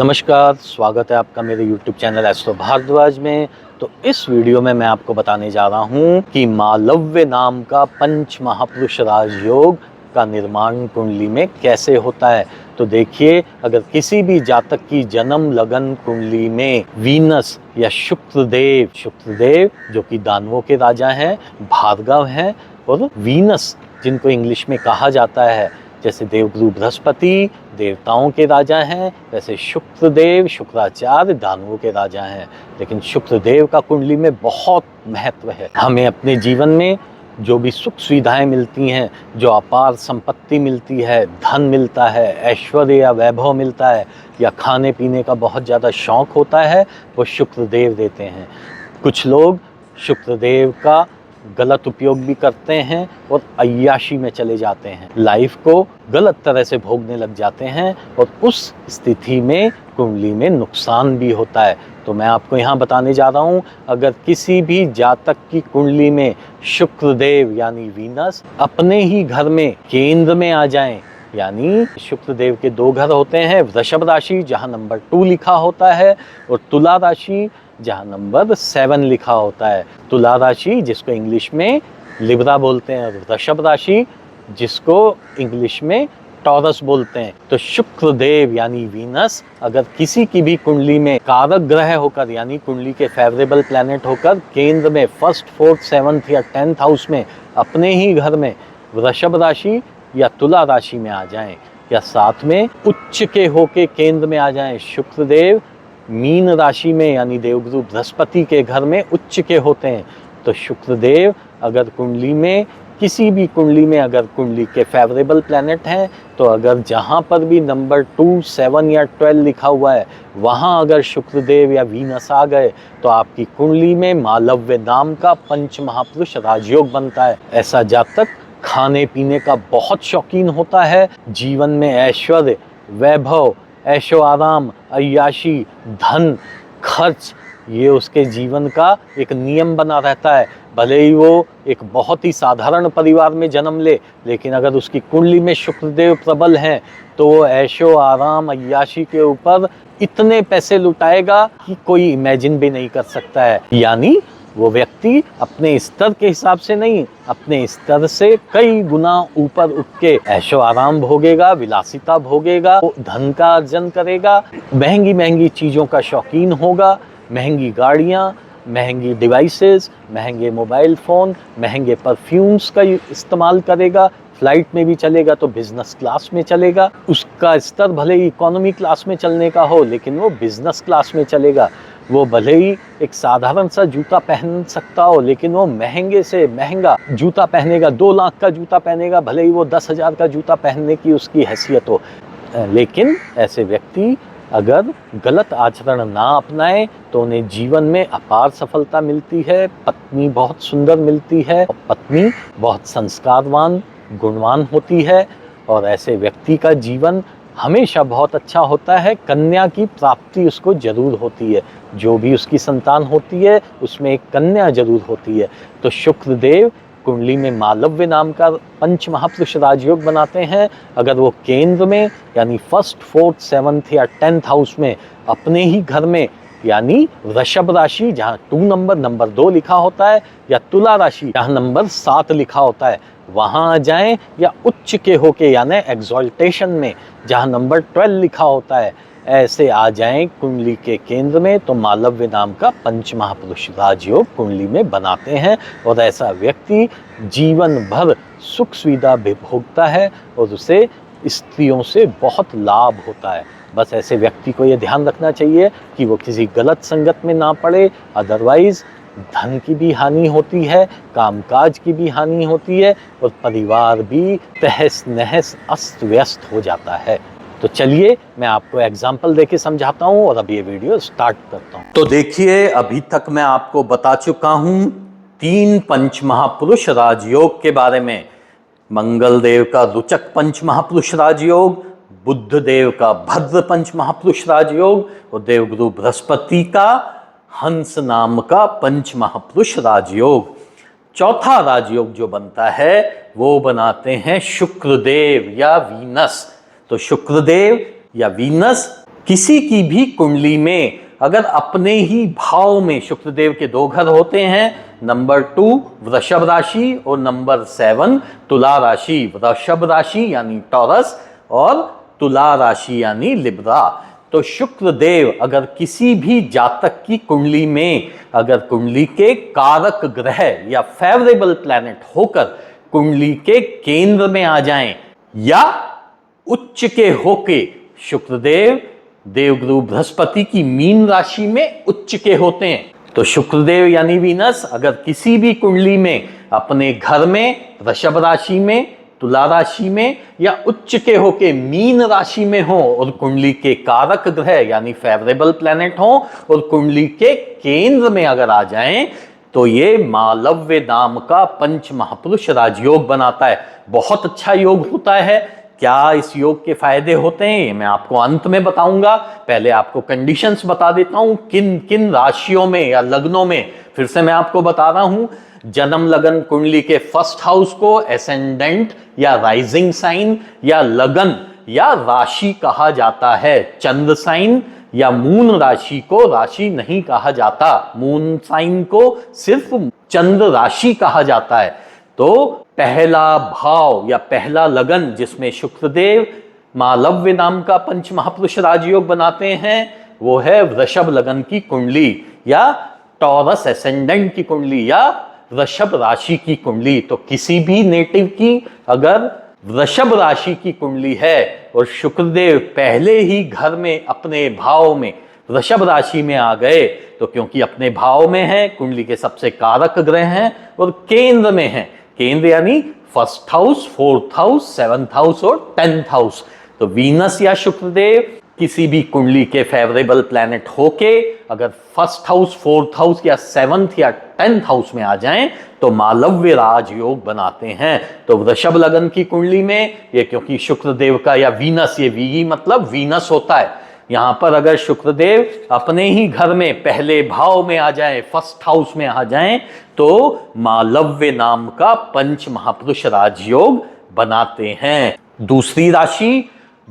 नमस्कार, स्वागत है आपका मेरे YouTube चैनल एस्ट्रो भारद्वाज में। तो इस वीडियो में मैं आपको बताने जा रहा हूँ कि मालव्य नाम का पंच महापुरुष राजयोग का निर्माण कुंडली में कैसे होता है। तो देखिए, अगर किसी भी जातक की जन्म लगन कुंडली में वीनस या शुक्रदेव जो कि दानवों के राजा हैं, भार्गव हैं, और वीनस जिनको इंग्लिश में कहा जाता है, जैसे देवगुरु बृहस्पति देवताओं के राजा हैं, वैसे शुक्रदेव शुक्राचार्य दानवों के राजा हैं। लेकिन शुक्रदेव का कुंडली में बहुत महत्व है। हमें अपने जीवन में जो भी सुख सुविधाएं मिलती हैं, जो अपार संपत्ति मिलती है, धन मिलता है, ऐश्वर्य या वैभव मिलता है, या खाने पीने का बहुत ज़्यादा शौक होता है, वो शुक्रदेव देते हैं। कुछ लोग शुक्रदेव का गलत उपयोग भी करते हैं और अय्याशी में चले जाते हैं, लाइफ को गलत तरह से भोगने लग जाते हैं, और उस स्थिति में कुंडली में नुकसान भी होता है। तो मैं आपको यहाँ बताने जा रहा हूँ, अगर किसी भी जातक की कुंडली में शुक्रदेव यानी वीनस अपने ही घर में केंद्र में आ जाएं, यानी शुक्रदेव के दो घर होते हैं, वृषभ राशि जहाँ नंबर 2 लिखा होता है, और तुला राशि जहाँ नंबर 7 लिखा होता है। तुला राशि जिसको इंग्लिश में लिब्रा बोलते हैं, और वृषभ राशि जिसको इंग्लिश में टॉरस बोलते हैं। तो शुक्रदेव यानी वीनस अगर किसी की भी कुंडली में कारक ग्रह होकर, यानी कुंडली के फेवरेबल प्लैनेट होकर केंद्र में 1st, 4th, 7th या 10th हाउस में अपने ही घर में वृषभ राशि या तुला राशि में आ जाएं, या साथ में उच्च के होके केंद्र में आ जाएं, शुक्रदेव मीन राशि में यानी देवगुरु बृहस्पति के घर में उच्च के होते हैं। तो शुक्रदेव अगर कुंडली में किसी भी कुंडली में अगर कुंडली के फेवरेबल प्लैनेट हैं, तो अगर जहाँ पर भी नंबर 2, 7 या 12 लिखा हुआ है, वहाँ अगर शुक्रदेव या वीनस आ गए, तो आपकी कुंडली में मालव्य नाम का पंच महापुरुष राजयोग बनता है। ऐसा जातक खाने पीने का बहुत शौकीन होता है, जीवन में ऐश्वर्य, वैभव, ऐशो आराम, अय्याशी, धन, खर्च, ये उसके जीवन का एक नियम बना रहता है। भले ही वो एक बहुत ही साधारण परिवार में जन्म ले, लेकिन अगर उसकी कुंडली में शुक्रदेव प्रबल हैं, तो वो ऐशो आराम, अय्याशी के ऊपर इतने पैसे लुटाएगा कि कोई इमेजिन भी नहीं कर सकता है। यानी वो व्यक्ति अपने स्तर के हिसाब से नहीं, अपने स्तर से कई गुना ऊपर उठ के ऐशो आराम भोगेगा, विलासिता भोगेगा, धन का अर्जन करेगा, महंगी महंगी चीज़ों का शौकीन होगा, महंगी गाड़ियाँ, महंगी डिवाइसेस, महंगे मोबाइल फ़ोन, महंगे परफ्यूम्स का इस्तेमाल करेगा, फ्लाइट में भी चलेगा तो बिजनेस क्लास में चलेगा। उसका स्तर भले ही इकोनॉमी क्लास में चलने का हो, लेकिन वो बिजनेस क्लास में चलेगा। वो भले ही एक साधारण सा जूता पहन सकता हो, लेकिन वो महंगे से महंगा जूता पहनेगा, 2 लाख का जूता पहनेगा, भले ही वो 10,000 का जूता पहनने की उसकी हैसियत हो। लेकिन ऐसे व्यक्ति अगर गलत आचरण ना अपनाए, तो उन्हें जीवन में अपार सफलता मिलती है, पत्नी बहुत सुंदर मिलती है, पत्नी बहुत संस्कारवान, गुणवान होती है, और ऐसे व्यक्ति का जीवन हमेशा बहुत अच्छा होता है। कन्या की प्राप्ति उसको जरूर होती है, जो भी उसकी संतान होती है उसमें एक कन्या जरूर होती है। तो शुक्रदेव कुंडली में मालव्य नाम का पंच महापुरुष राजयोग बनाते हैं। अगर वो केंद्र में यानी 1st, 4th, 7th या 10th हाउस में अपने ही घर में, यानी वृषभ राशि जहाँ 2 नंबर 2 लिखा होता है, या तुला राशि जहाँ नंबर 7 लिखा होता है, वहाँ आ जाएं, या उच्च के होके यानी एक्सॉल्टेशन में जहाँ नंबर 12 लिखा होता है, ऐसे आ जाएं कुंडली के केंद्र में, तो मालव्य नाम का पंच महापुरुष राजयोग कुंडली में बनाते हैं। और ऐसा व्यक्ति जीवन भर सुख सुविधा भी भोगता है, और उसे स्त्रियों से बहुत लाभ होता है। बस ऐसे व्यक्ति को ये ध्यान रखना चाहिए कि वो किसी गलत संगत में ना पड़े, अदरवाइज धन की भी हानि होती है, कामकाज की भी हानि होती है, और परिवार भी तहस नहस अस्त व्यस्त हो जाता है। तो चलिए मैं आपको एग्जाम्पल देके समझाता हूँ, और अब ये वीडियो स्टार्ट करता हूँ। तो देखिए, अभी तक मैं आपको बता चुका हूँ 3 पंच महापुरुष राजयोग के बारे में। मंगल देव का रुचक पंच महापुरुष राजयोग, बुद्ध देव का भद्र पंच महापुरुष राजयोग, और देवगुरु बृहस्पति का हंस नाम का पंच महापुरुष राजयोग। चौथा राजयोग जो बनता है वो बनाते हैं शुक्रदेव या वीनस। तो शुक्रदेव या वीनस किसी की भी कुंडली में अगर अपने ही भाव में शुक्रदेव के दो घर होते हैं, नंबर 2 वृषभ राशि और नंबर 7 तुला राशि, वृषभ राशि यानी टॉरस और तुला राशि यानी लिब्रा, तो शुक्रदेव अगर किसी भी जातक की कुंडली में अगर कुंडली के कारक ग्रह या फेवरेबल प्लैनेट होकर कुंडली के केंद्र में आ जाएं या उच्च के होके शुक्रदेव देवगुरु बृहस्पति की मीन राशि में उच्च के होते हैं, तो शुक्रदेव यानी वीनस अगर किसी भी कुंडली में अपने घर में वृषभ राशि में, तुला राशि में या उच्च के होके मीन राशि में हो और कुंडली के कारक ग्रह यानी फेवरेबल प्लैनेट हो और कुंडली के केंद्र में अगर आ जाएं, तो ये मालव्य नाम का पंच महापुरुष राजयोग बनाता है। बहुत अच्छा योग होता है। क्या इस योग के फायदे होते हैं ये मैं आपको अंत में बताऊंगा। पहले आपको कंडीशंस बता देता हूं किन किन राशियों में या लग्नों में, फिर से मैं आपको बता रहा हूं, जन्म लगन कुंडली के फर्स्ट हाउस को एसेंडेंट या राइजिंग साइन या लगन या राशि कहा जाता है। चंद्र साइन या मून राशि को राशि नहीं कहा जाता, मून साइन को सिर्फ चंद्र राशि कहा जाता है। तो पहला भाव या पहला लगन जिसमें शुक्रदेव मालव्य नाम का पंच महापुरुष राजयोग बनाते हैं वो है वृषभ लगन की कुंडली या टॉरस एसेंडेंट की कुंडली या वृषभ राशि की कुंडली। तो किसी भी नेटिव की अगर वृषभ राशि की कुंडली है और शुक्रदेव पहले ही घर में अपने भाव में वृषभ राशि में आ गए, तो क्योंकि अपने भाव में है, कुंडली के सबसे कारक ग्रह हैं और केंद्र में है, केंद्र यानी first house, fourth house, seventh house और 10th हाउस, तो वीनस या शुक्रदेव किसी भी कुंडली के फेवरेबल प्लैनेट होके अगर फर्स्ट हाउस, फोर्थ हाउस या 7th या 10th हाउस में आ जाएं तो मालव्य राजयोग बनाते हैं। तो वृषभ लगन की कुंडली में ये क्योंकि शुक्रदेव का या वीनस, ये वी मतलब वीनस होता है, यहां पर अगर शुक्रदेव अपने ही घर में पहले भाव में आ जाए, फर्स्ट हाउस में आ जाएं, तो मालव्य नाम का पंच महापुरुष राजयोग बनाते हैं। दूसरी राशि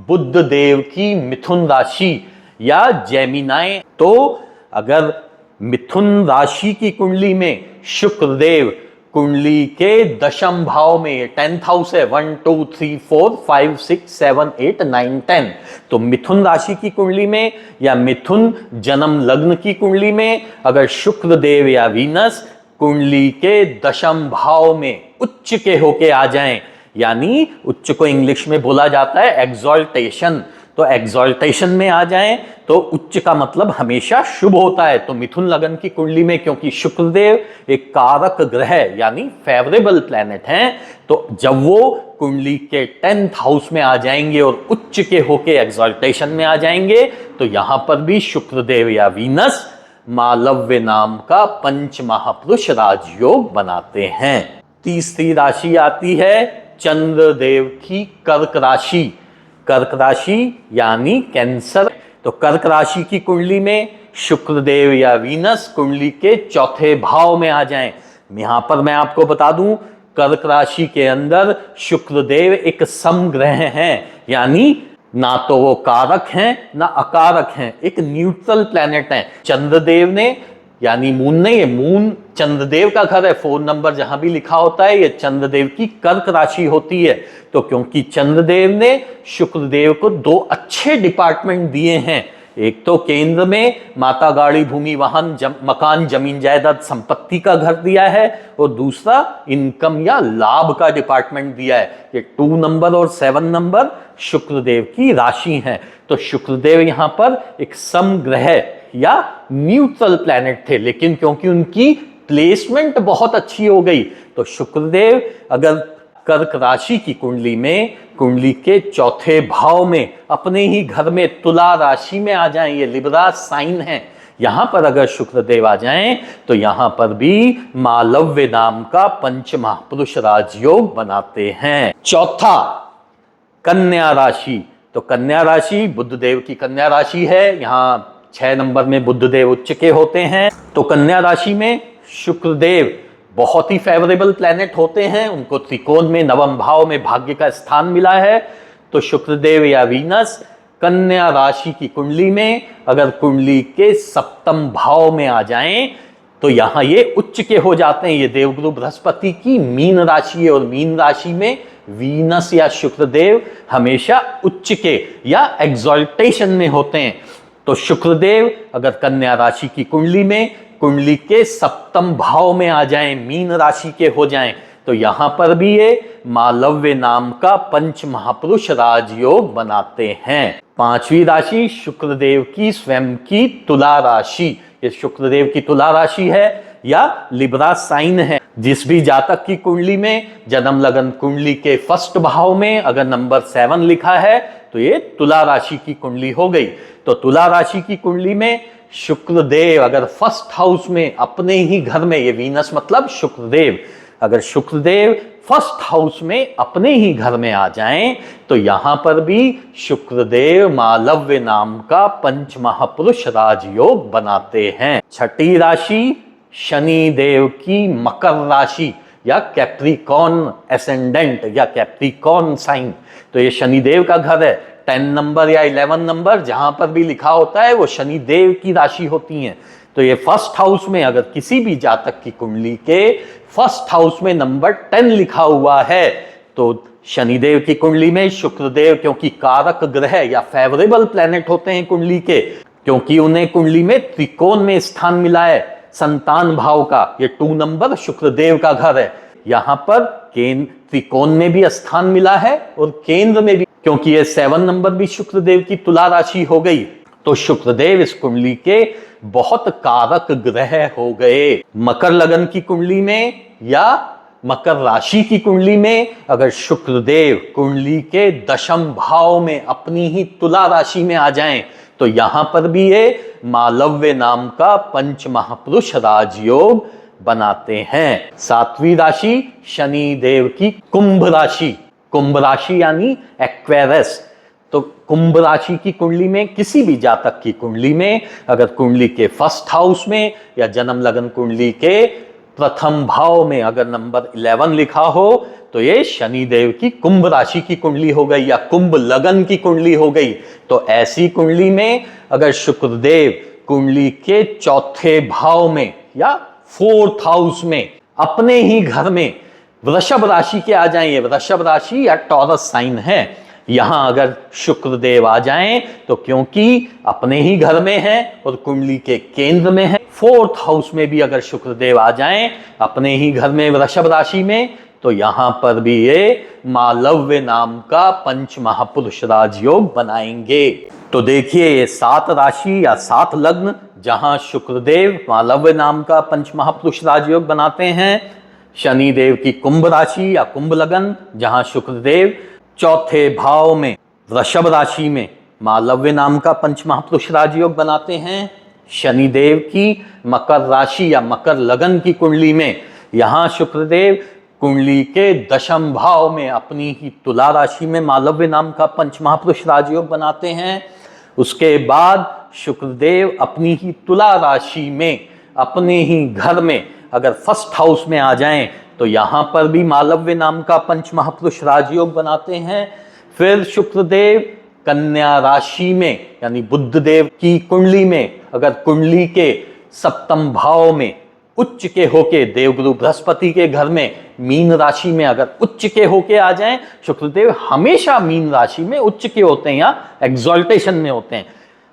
बुध देव की मिथुन राशि या जेमिनाई, तो अगर मिथुन राशि की कुंडली में शुक्रदेव कुंडली के दशम भाव में, 10th हाउस है, 1 2 3 4 5 6 7 8 9 10, तो मिथुन राशि की कुंडली में या मिथुन जन्म लग्न की कुंडली में अगर शुक्रदेव या वीनस कुंडली के दशम भाव में उच्च के होके आ जाएं, यानी उच्च को इंग्लिश में बोला जाता है एक्सॉल्टेशन, तो एक्सॉल्टेशन में आ जाएं तो उच्च का मतलब हमेशा शुभ होता है। तो मिथुन लगन की कुंडली में क्योंकि शुक्रदेव एक कारक ग्रह यानी फेवरेबल प्लैनेट हैं, तो जब वो कुंडली के 10th हाउस में आ जाएंगे और उच्च के होके एक्सॉल्टेशन में आ जाएंगे, तो यहां पर भी शुक्रदेव या वीनस मालव्य नाम का पंच महापुरुष राजयोग बनाते हैं। तीसरी राशि आती है चंद्रदेव की कर्क राशि, कर्क राशि यानी कैंसर, तो कर्क राशि की कुंडली में शुक्रदेव या वीनस कुंडली के चौथे भाव में आ जाएं। यहां पर मैं आपको बता दूं कर्क राशि के अंदर शुक्रदेव एक समग्रह हैं, यानी ना तो वो कारक हैं ना अकारक हैं, एक न्यूट्रल प्लैनेट हैं। चंद्रदेव ने यानी मून नहीं है, मून चंद्रदेव का घर है, 4 नंबर जहां भी लिखा होता है ये चंद्रदेव की कर्क राशि होती है। तो क्योंकि चंद्रदेव ने शुक्रदेव को 2 अच्छे डिपार्टमेंट दिए हैं, एक तो केंद्र में माता गाड़ी भूमि वाहन मकान जमीन जायदाद संपत्ति का घर दिया है और दूसरा इनकम या लाभ का डिपार्टमेंट दिया है। ये 2 नंबर और 7 नंबर शुक्रदेव की राशि हैं। तो शुक्रदेव यहां पर एक समग्रह या न्यूट्रल प्लैनेट थे, लेकिन क्योंकि उनकी प्लेसमेंट बहुत अच्छी हो गई, तो शुक्रदेव अगर कर्क राशि की कुंडली में कुंडली के चौथे भाव में अपने ही घर में तुला राशि में आ जाएं, ये लिब्रा साइन है, यहां पर अगर शुक्रदेव आ जाएं तो यहां पर भी मालव्य नाम का पंच महापुरुष राजयोग बनाते हैं। चौथा कन्या राशि, तो कन्या राशि बुधदेव की कन्या राशि है, यहां 6 नंबर में बुधदेव उच्च के होते हैं। तो कन्या राशि में शुक्रदेव बहुत ही फेवरेबल प्लैनेट होते हैं, उनको त्रिकोण में नवम भाव में भाग्य का स्थान मिला है। तो शुक्रदेव या वीनस कन्या राशि की कुंडली में अगर कुंडली के सप्तम भाव में आ जाएं तो यहां ये उच्च के हो जाते हैं। ये देवगुरु बृहस्पति की मीन राशि है और मीन राशि में वीनस या शुक्रदेव हमेशा उच्च के या एग्जॉल्टेशन में होते हैं। तो शुक्रदेव अगर कन्या राशि की कुंडली में कुंडली के सप्तम भाव में आ जाएं, मीन राशि के हो जाएं, तो यहां पर भी ये मालव्य नाम का पंच महापुरुष राजयोग बनाते हैं। पांचवी राशि शुक्रदेव की स्वयं की तुला राशि। ये शुक्रदेव की तुला राशि है या लिब्रा साइन है। जिस भी जातक की कुंडली में जन्म लगन कुंडली के फर्स्ट भाव में अगर नंबर 7 लिखा है तो ये तुला राशि की कुंडली हो गई। तो तुला राशि की कुंडली में शुक्रदेव अगर फर्स्ट हाउस में अपने ही घर में, ये वीनस मतलब शुक्रदेव, अगर शुक्रदेव फर्स्ट हाउस में अपने ही घर में आ जाएं तो यहां पर भी शुक्रदेव मालव्य नाम का पंच महापुरुष राजयोग बनाते हैं। छठी राशि शनि देव की मकर राशि या कैप्रिकॉर्न एसेंडेंट या कैप्रिकॉर्न साइन। तो ये शनि देव का घर है। 10 नंबर या 11 नंबर जहां पर भी लिखा होता है वो शनि देव की राशि होती है। तो ये फर्स्ट हाउस में अगर किसी भी जातक की कुंडली के फर्स्ट हाउस में नंबर 10 लिखा हुआ है तो शनिदेव की कुंडली में शुक्रदेव, क्योंकि कारक ग्रह या फेवरेबल प्लैनेट होते हैं कुंडली के, क्योंकि उन्हें कुंडली में त्रिकोण में स्थान मिला है संतान भाव का, ये 2 नंबर शुक्रदेव का घर है। यहां पर त्रिकोण में भी स्थान मिला है और केंद्र में भी, क्योंकि ये 7 नंबर भी शुक्रदेव की तुला राशि हो गई। तो शुक्रदेव इस कुंडली के बहुत कारक ग्रह हो गए। मकर लगन की कुंडली में या मकर राशि की कुंडली में अगर शुक्रदेव कुंडली के दशम भाव में अपनी ही तुला राशि में आ जाएं तो यहां पर भी ये मालव्य नाम का पंच महापुरुष राजयोग बनाते हैं। 7वीं राशि शनि देव की कुंभ राशि। कुंभ राशि यानी एक्वेरियस। तो कुंभ राशि की कुंडली में किसी भी जातक की कुंडली में अगर कुंडली के फर्स्ट हाउस में या जन्म लगन कुंडली के प्रथम भाव में अगर नंबर 11 लिखा हो तो ये शनि देव की कुंभ राशि की कुंडली हो गई या कुंभ लगन की कुंडली हो गई। तो ऐसी कुंडली में अगर शुक्रदेव कुंडली के चौथे भाव में या 4th हाउस में अपने ही घर में वृषभ राशि के आ जाएं, ये वृषभ राशि या टॉरस साइन है, यहां अगर शुक्रदेव आ जाएं तो क्योंकि अपने ही घर में है और कुंडली के केंद्र में है, 4th हाउस में भी अगर शुक्रदेव आ जाएं अपने ही घर में वृषभ राशि में तो यहां पर भी ये मालव्य नाम का पंच महापुरुष राजयोग बनाएंगे। तो देखिए ये 7 राशि या 7 लग्न जहां शुक्रदेव मालव्य नाम का पंच महापुरुष राजयोग बनाते हैं। शनि देव की कुंभ राशि या कुंभ लगन जहां शुक्रदेव चौथे भाव में वृषभ राशि में मालव्य नाम का पंच महापुरुष राजयोग बनाते हैं। शनिदेव की मकर राशि या मकर लगन की कुंडली में यहां शुक्रदेव कुंडली के दशम भाव में अपनी ही तुला राशि में मालव्य नाम का पंच महापुरुष राजयोग बनाते हैं। उसके बाद शुक्रदेव अपनी ही तुला राशि में अपने ही घर में अगर फर्स्ट हाउस में आ जाएं तो यहां पर भी मालव्य नाम का पंच महापुरुष राजयोग बनाते हैं। फिर शुक्रदेव कन्या राशि में यानी बुध देव की कुंडली में अगर कुंडली के सप्तम भाव में उच्च के होके देवगुरु बृहस्पति के घर में मीन राशि में अगर उच्च के होके आ जाएं, शुक्रदेव हमेशा मीन राशि में उच्च के होते हैं या एक्सॉल्टेशन में होते हैं।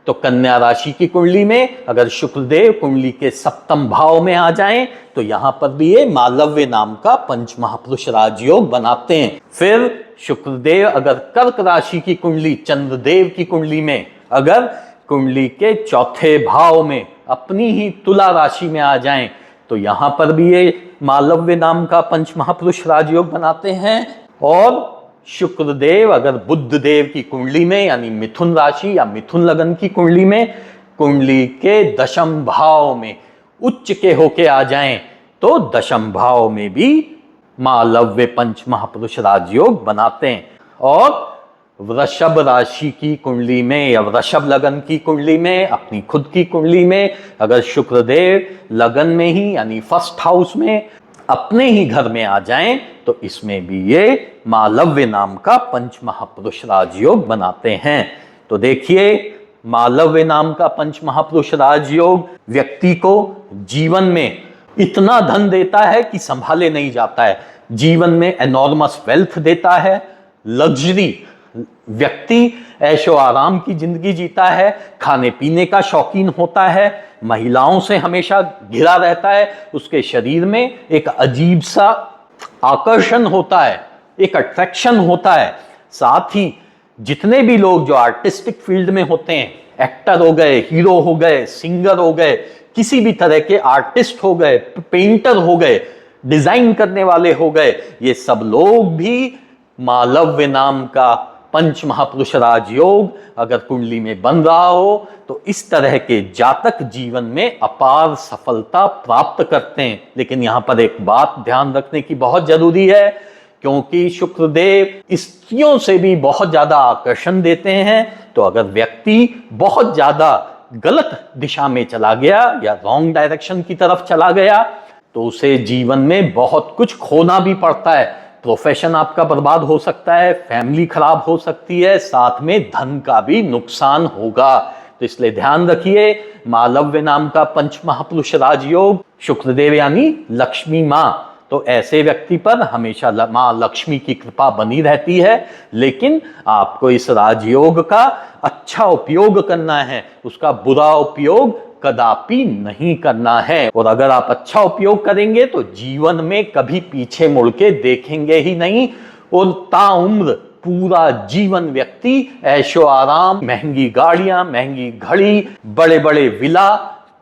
तो कन्या राशि की कुंडली में अगर शुक्रदेव कुंडली के सप्तम भाव में आ जाएं तो यहां पर भी ये मालव्य नाम का पंच महापुरुष राजयोग बनाते हैं। फिर शुक्रदेव अगर कर्क राशि की कुंडली चंद्रदेव की कुंडली में अगर कुंडली के चौथे भाव में अपनी ही तुला राशि में आ जाएं तो यहां पर भी ये मालव्य नाम का पंच महापुरुष राजयोग बनाते हैं। और शुक्रदेव अगर बुध देव की कुंडली में यानी मिथुन राशि या मिथुन लगन की कुंडली में कुंडली के दशम भाव में उच्च के होके आ जाएं तो दशम भाव में भी मालव्य पंच महापुरुष राजयोग बनाते हैं। और वृषभ राशि की कुंडली में या वृषभ लगन की कुंडली में अपनी खुद की कुंडली में अगर शुक्रदेव लगन में ही यानी फर्स्ट हाउस में अपने ही घर में आ जाएं तो इसमें भी ये मालव्य नाम का पंच महापुरुष राजयोग बनाते हैं। तो देखिए, मालव्य नाम का पंच महापुरुष राजयोग व्यक्ति को जीवन में इतना धन देता है कि संभाले नहीं जाता है। जीवन में एनॉर्मस वेल्थ देता है, लग्जरी, व्यक्ति ऐशो आराम की जिंदगी जीता है, खाने पीने का शौकीन होता है, महिलाओं से हमेशा घिरा रहता है, उसके शरीर में एक अजीब सा आकर्षण होता है, एक अट्रैक्शन होता है। साथ ही जितने भी लोग जो आर्टिस्टिक फील्ड में होते हैं, एक्टर हो गए, हीरो हो गए, सिंगर हो गए, किसी भी तरह के आर्टिस्ट हो गए, पेंटर हो गए, डिजाइन करने वाले हो गए, ये सब लोग भी मालव्य नाम का पंच महापुरुष राजयोग अगर कुंडली में बन रहा हो तो इस तरह के जातक जीवन में अपार सफलता प्राप्त करते हैं। लेकिन यहां पर एक बात ध्यान रखने की बहुत जरूरी है, क्योंकि शुक्रदेव स्त्रियों से भी बहुत ज्यादा आकर्षण देते हैं। तो अगर व्यक्ति बहुत ज्यादा गलत दिशा में चला गया या रॉन्ग डायरेक्शन की तरफ चला गया तो उसे जीवन में बहुत कुछ खोना भी पड़ता है। प्रोफेशन आपका बर्बाद हो सकता है, फैमिली खराब हो सकती है, साथ में धन का भी नुकसान होगा। तो इसलिए ध्यान रखिए, मालव्य नाम का पंच महापुरुष राजयोग, शुक्रदेव यानी लक्ष्मी मां, तो ऐसे व्यक्ति पर हमेशा मां लक्ष्मी की कृपा बनी रहती है। लेकिन आपको इस राजयोग का अच्छा उपयोग करना है, उसका बुरा उपयोग कदापि नहीं करना है। और अगर आप अच्छा उपयोग करेंगे तो जीवन में कभी पीछे मुड़ के देखेंगे ही नहीं, और ताउम्र पूरा जीवन व्यक्ति ऐशो आराम, महंगी गाड़ियां, महंगी घड़ी, बड़े बड़े विला,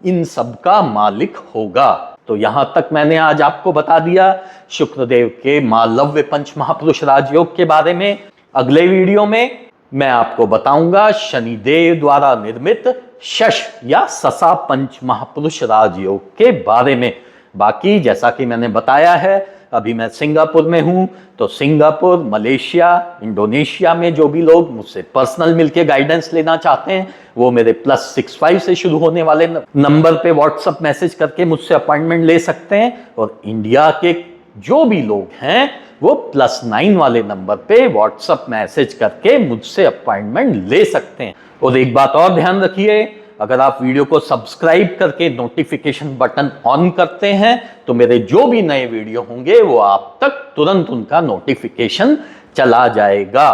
इन सब का मालिक होगा। तो यहां तक मैंने आज आपको बता दिया शुक्रदेव के मालव्य पंच महापुरुष राजयोग के बारे में। अगले वीडियो में मैं आपको बताऊंगा शनिदेव द्वारा निर्मित शश या ससा पंच महापुरुष राजयोग के बारे में। बाकी जैसा कि मैंने बताया है, अभी मैं सिंगापुर में हूं, तो सिंगापुर, मलेशिया, इंडोनेशिया में जो भी लोग मुझसे पर्सनल मिलके गाइडेंस लेना चाहते हैं वो मेरे +65 से शुरू होने वाले नंबर पे व्हाट्सएप मैसेज करके मुझसे अपॉइंटमेंट ले सकते हैं। और इंडिया के जो भी लोग हैं वो +9 वाले नंबर पे व्हाट्सएप मैसेज करके मुझसे अपॉइंटमेंट ले सकते हैं। और एक बात और ध्यान रखिए, अगर आप वीडियो को सब्सक्राइब करके नोटिफिकेशन बटन ऑन करते हैं तो मेरे जो भी नए वीडियो होंगे वो आप तक तुरंत उनका नोटिफिकेशन चला जाएगा।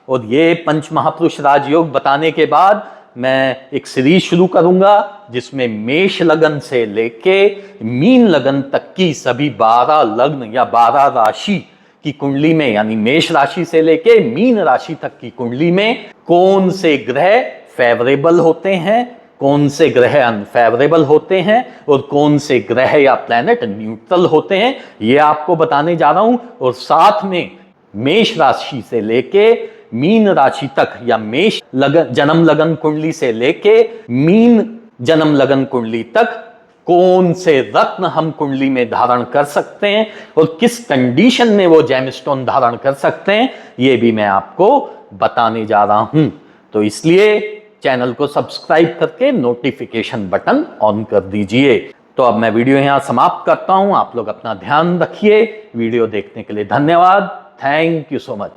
और ये पंच महापुरुष राजयोग बताने के बाद मैं एक सीरीज शुरू करूंगा जिसमें मेष लगन से लेके मीन लगन तक की सभी 12 लग्न या 12 राशि की कुंडली में, यानी मेष राशि से लेके मीन राशि तक की कुंडली में कौन से ग्रह फेवरेबल होते हैं, कौन से ग्रह अनफेवरेबल होते हैं और कौन से ग्रह या प्लैनेट न्यूट्रल होते हैं, ये आपको बताने जा रहा हूं। और साथ में मेष राशि से लेके मीन राशि तक या मेष लगन जन्म लगन कुंडली से लेके मीन जन्म लगन कुंडली तक कौन से रत्न हम कुंडली में धारण कर सकते हैं और किस कंडीशन में वो जेमस्टोन धारण कर सकते हैं, ये भी मैं आपको बताने जा रहा हूं। तो इसलिए चैनल को सब्सक्राइब करके नोटिफिकेशन बटन ऑन कर दीजिए। तो अब मैं वीडियो यहां समाप्त करता हूं। आप लोग अपना ध्यान रखिए। वीडियो देखने के लिए धन्यवाद। Thank you so much.